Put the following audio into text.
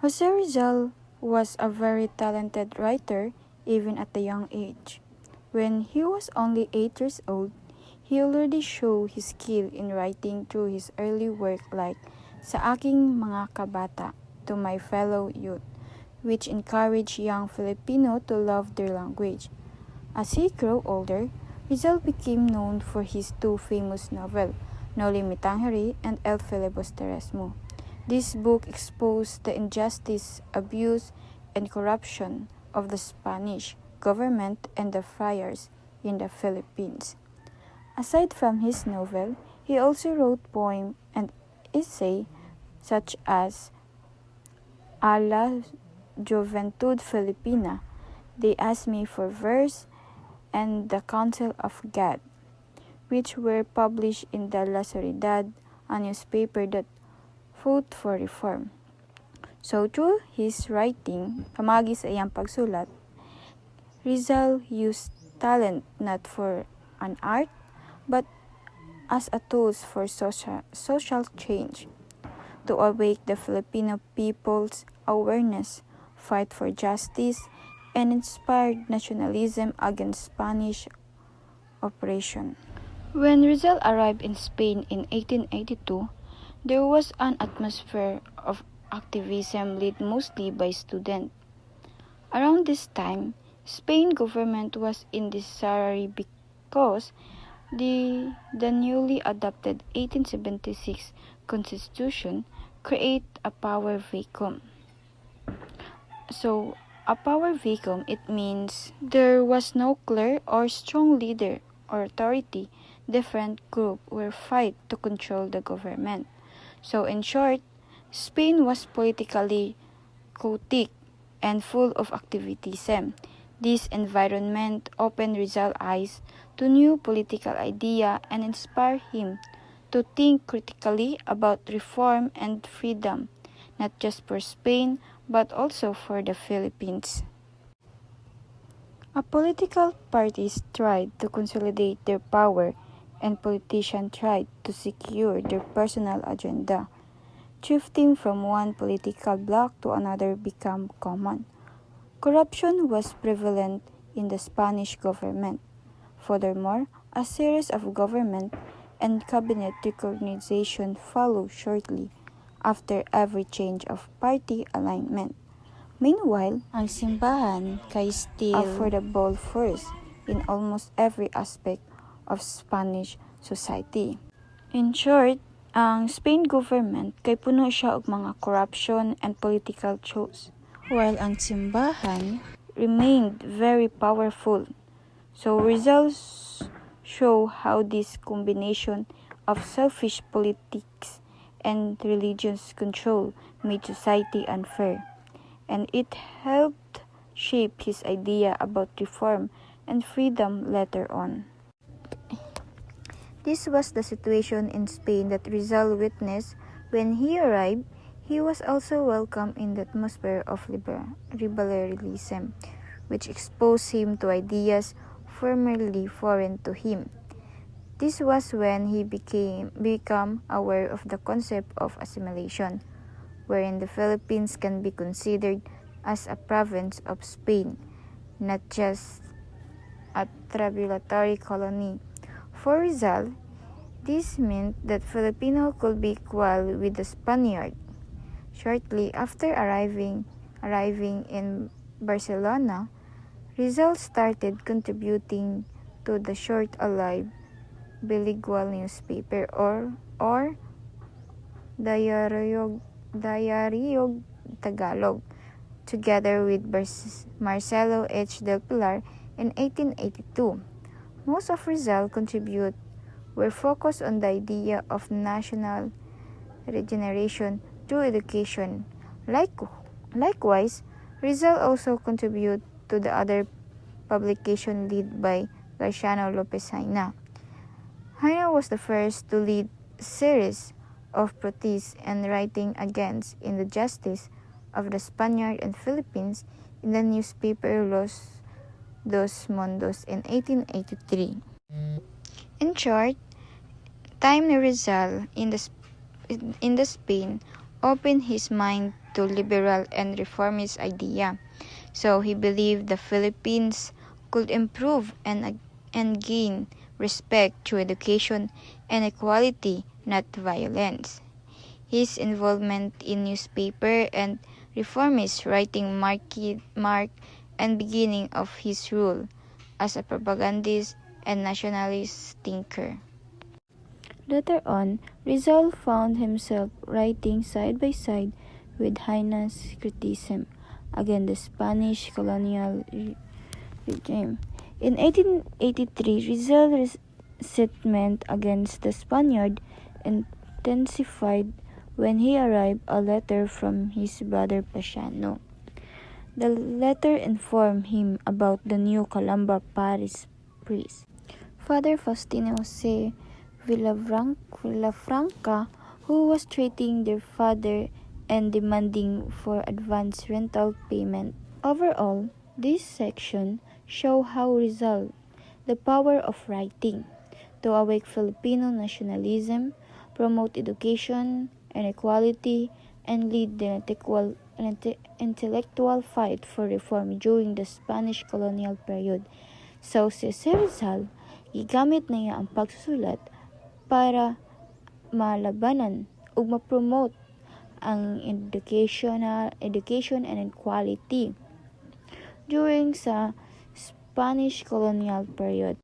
Jose Rizal was a very talented writer even at a young age. When he was only 8 years old, he already showed his skill in writing through his early work like Sa Aking Mga Kabata, To My Fellow Youth, which encouraged young Filipino to love their language. As he grew older, Rizal became known for his two famous novels, Noli Me Tangere and El Filibusterismo. This book exposed the injustice, abuse, and corruption of the Spanish government and the friars in the Philippines. Aside from his novel, he also wrote poems and essays such as A la Juventud Filipina, They Asked Me for Verse, and The Counsel of God, which were published in the La Soledad, a newspaper that fought for reform. So through his writing, pamagi sa iyang pagsulat, Rizal used talent not for an art, but as a tool for social change, to awake the Filipino people's awareness, fight for justice, and inspire nationalism against Spanish oppression. When Rizal arrived in Spain in 1882, there was an atmosphere of activism led mostly by students. Around this time, Spain government was in disarray because the newly adopted 1876 Constitution created a power vacuum. So, a power vacuum, it means there was no clear or strong leader or authority. Different groups were fighting to control the government. So, in short, Spain was politically chaotic and full of activism. This environment opened Rizal's eyes to new political ideas and inspired him to think critically about reform and freedom, not just for Spain, but also for the Philippines. Political parties tried to consolidate their power, and politicians tried to secure their personal agenda. Shifting from one political bloc to another became common. Corruption was prevalent in the Spanish government. Furthermore, a series of government and cabinet reorganization followed shortly after every change of party alignment. Meanwhile, ang simbahan kay still affordable force in almost every aspect of Spanish society. In short, ang Spain government kay puno siya og mga corruption and political chaos, while ang simbahan remained very powerful. So results show how this combination of selfish politics and religious control made society unfair, and it helped shape his idea about reform and freedom later on. This was the situation in Spain that Rizal witnessed when he arrived. He was also welcomed in the atmosphere of liberalism, which exposed him to ideas formerly foreign to him. This was when he became aware of the concept of assimilation, wherein the Philippines can be considered as a province of Spain, not just a tributary colony. For Rizal, this meant that Filipino could be equal with the Spaniard. Shortly after arriving in Barcelona, Rizal started contributing to the short-lived bilingual newspaper or Diario Tagalog, together with Marcelo H. del Pilar in 1882. Most of Rizal's contributions were focused on the idea of national regeneration through education. Likewise, Rizal also contributed to the other publication led by Garciano Lopez Haina. Haina was the first to lead a series of protests and writing against injustice of the Spaniard and Philippines in the newspaper Los Dos Mundos in 1883. In short, time Rizal in the Spain opened his mind to liberal and reformist idea. So he believed the Philippines could improve and gain respect through education and equality, not violence. His involvement in newspaper and reformist writing marked and beginning of his rule as a propagandist and nationalist thinker. Later on, Rizal found himself writing side by side with heinous criticism against the Spanish colonial regime. In 1883, Rizal's resentment against the Spaniard intensified when he arrived a letter from his brother Pasiano. The letter informed him about the new Calamba Paris priest, Father Faustino Jose Villafranca, who was treating their father and demanding for advance rental payment. Overall, this section shows how Rizal the power of writing to awake Filipino nationalism, promote education and equality, and lead the intellectual fight for reform during the Spanish colonial period. So si Rizal, gigamit niya ang pagsusulat para malabanan ug ma-promote ang education and equality during sa Spanish colonial period.